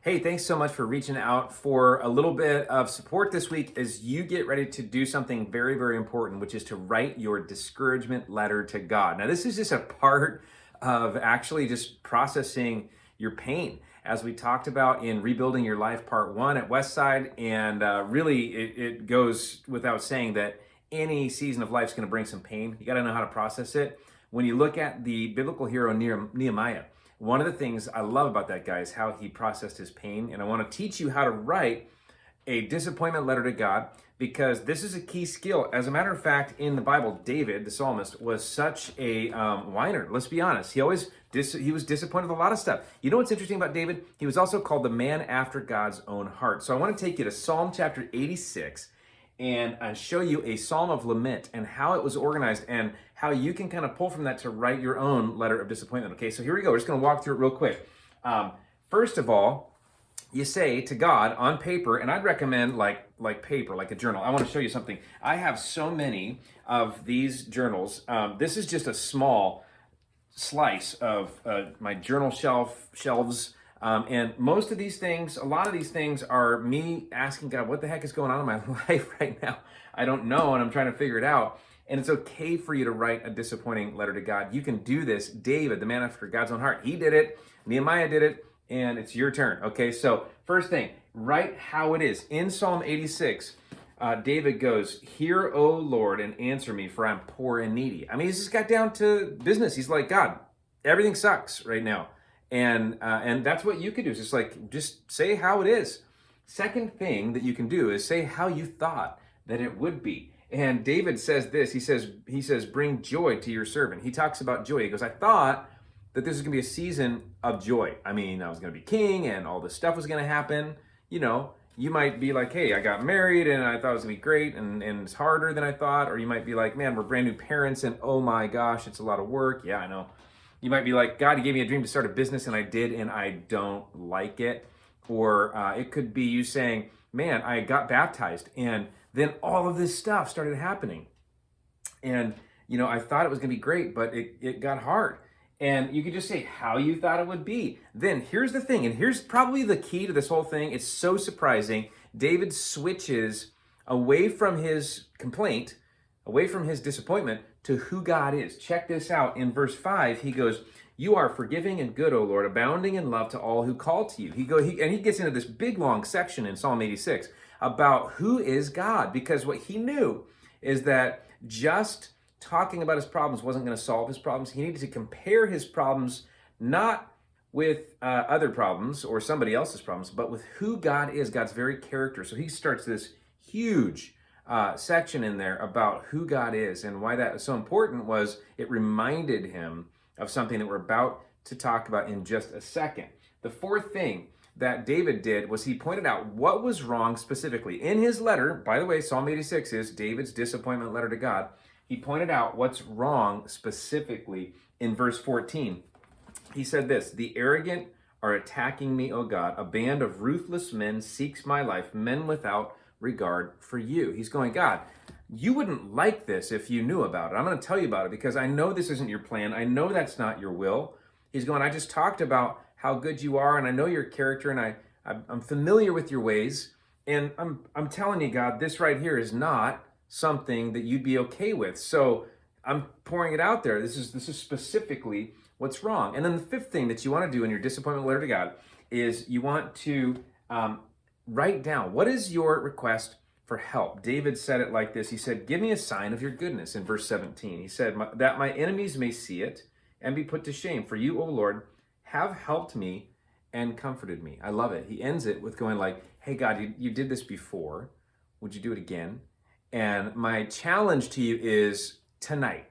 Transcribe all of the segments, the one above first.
Hey, thanks so much for reaching out for a little bit of support this week as you get ready to do something very, very important, which is to write your discouragement letter to God. Now, this is just a part of actually just processing your pain, as we talked about in Rebuilding Your Life Part 1 at Westside. And really, it goes without saying that any season of life is going to bring some pain. You got to know how to process it. When you look at the biblical hero Nehemiah, one of the things I love about that guy is how he processed his pain. And I want to teach you how to write a disappointment letter to God, because this is a key skill. As a matter of fact, in the Bible, David, the psalmist, was such a whiner. Let's be honest. He was disappointed with a lot of stuff. You know what's interesting about David? He was also called the man after God's own heart. So I want to take you to Psalm chapter 86 and show you a psalm of lament and how it was organized and how you can kind of pull from that to write your own letter of disappointment. Okay, so here we go. We're just going to walk through it real quick. First of all, you say to God on paper, and I'd recommend like paper, like a journal. I want to show you something. I have so many of these journals. This is just a small slice of my journal shelves. And most of these things, a lot of these things are me asking God, what the heck is going on in my life right now? I don't know, and I'm trying to figure it out. And it's okay for you to write a disappointing letter to God. You can do this. David, the man after God's own heart, he did it. Nehemiah did it, and it's your turn. Okay, so first thing, write how it is. In Psalm 86, David goes, "Hear, O Lord, and answer me, for I'm poor and needy." I mean, he's just got down to business. He's like, God, everything sucks right now. And that's what you could do. Is just say how it is. Second thing that you can do is say how you thought that it would be. And David says this. He says, "Bring joy to your servant." He talks about joy. He goes, "I thought that this was going to be a season of joy. I mean, I was going to be king, and all this stuff was going to happen. You know, you might be like, hey, I got married, and I thought it was going to be great, and it's harder than I thought." Or you might be like, man, we're brand new parents, and oh my gosh, it's a lot of work. Yeah, I know. You might be like, God, he gave me a dream to start a business, and I did, and I don't like it. Or it could be you saying, man, I got baptized, and then all of this stuff started happening. And, you know, I thought it was going to be great, but it got hard. And you could just say how you thought it would be. Then here's the thing, and here's probably the key to this whole thing. It's so surprising. David switches away from his complaint, away from his disappointment, to who God is. Check this out. In verse 5, he goes, "You are forgiving and good, O Lord, abounding in love to all who call to you." He gets into this big, long section in Psalm 86 about who is God, because what he knew is that just talking about his problems wasn't going to solve his problems. He needed to compare his problems not with other problems or somebody else's problems, but with who God is, God's very character. So he starts this huge section in there about who God is, and why that is so important was it reminded him of something that we're about to talk about in just a second. The fourth thing that David did was he pointed out what was wrong specifically in his letter. By the way, Psalm 86 is David's disappointment letter to God. He pointed out what's wrong specifically in verse 14. He said this, "The arrogant are attacking me, O God. A band of ruthless men seeks my life, men without regard for you." He's going, God, you wouldn't like this if you knew about it. I'm going to tell you about it because I know this isn't your plan. I know that's not your will. He's going, I just talked about how good you are, and I know your character, and I'm familiar with your ways. And I'm telling you, God, this right here is not something that you'd be okay with. So I'm pouring it out there. This is specifically what's wrong. And then the fifth thing that you want to do in your disappointment letter to God is you want to write down, what is your request for help? David said it like this. He said, "Give me a sign of your goodness," in verse 17. He said, "that my enemies may see it and be put to shame. For you, O Lord, have helped me and comforted me." I love it. He ends it with going like, hey, God, you did this before. Would you do it again? And my challenge to you is tonight,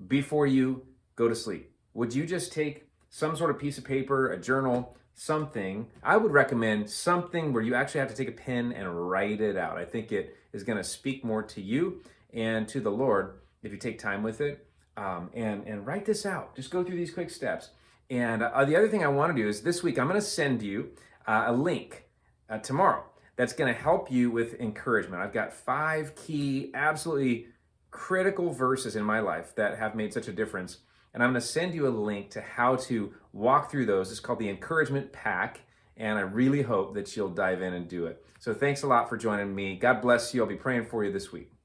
before you go to sleep, would you just take some sort of piece of paper, a journal, something? I would recommend something where you actually have to take a pen and write it out. I think it is going to speak more to you and to the Lord if you take time with it, and write this out. Just go through these quick steps. And the other thing I want to do is this week, I'm going to send you a link tomorrow that's going to help you with encouragement. I've got 5 key, absolutely critical verses in my life that have made such a difference. And I'm going to send you a link to how to walk through those. It's called the Encouragement Pack. And I really hope that you'll dive in and do it. So thanks a lot for joining me. God bless you. I'll be praying for you this week.